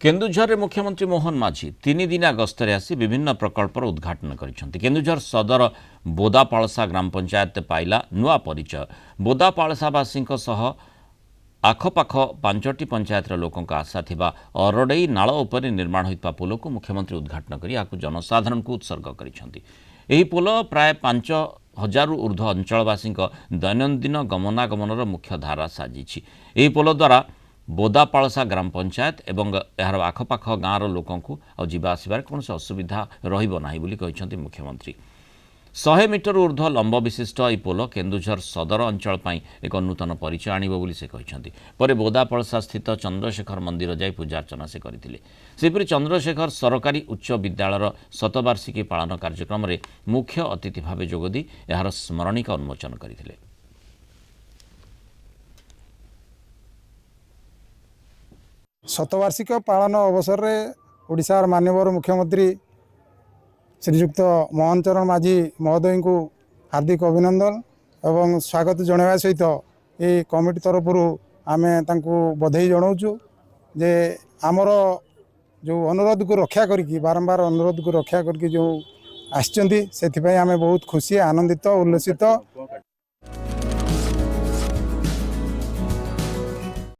केन्दुझर मुख्यमंत्री मोहन माझी 3 दिना गस्तर आसी विभिन्न प्रकल्पर उद्घाटन करिसेंति। केन्दुझर सदर बोदापालसा ग्राम पंचायत पाइला नुआ परिचय। बोदापालसावासी आखपाख 5टी पंचायतर लोकों आशा थिबा अरडई नाल उपरे निर्माण होइतबा पोल को मुख्यमंत्री उद्घाटन करी आकु जनसाधारण को उत्सर्ग करिसेंति। एही पोल प्राय 5000 ऊर्ध्व अंचलवासी दैनंदिन गमनागमनर मुख्य धारा साजिछि। एही पोल द्वारा बोदापालसा ग्राम पंचायत एवं यार आखपाख गाँवर लोकों को जीवा आसबार कौन असुविधा रहिबो नाही बोली कहिसेंति मुख्यमंत्री। 100 मीटर ऊर्ध्व लंब विशिष्ट यह पोल केन्दुझर सदर अंचल पाई एक नूतन परिचय आनिबो बोली से कहिसेंति। परे बोदापालसा स्थित चंद्रशेखर मंदिर जाई पूजार्चना से करथिले। सेपरि चंद्रशेखर सरकारी उच्च विद्यालयर शतवार्षिकी पालन कार्यक्रम में मुख्य अतिथि भाव जोगदी यार स्मरणिका उन्मोचन करथिले। शतवार्षिक पालन अवसर में ओडिशार माननीय मुख्यमंत्री श्रीजुक्त मोहन चरण माझी महोदय को हार्दिक अभिनंदन एवं स्वागत जनवा सहित ये कमिटी तरफ आम बधाई जनाऊँ जे आमर जो अनुरोध को रक्षा करी बारंबार अनुरोध को रक्षा करके जो आम बहुत खुशी आनंदित उल्लसित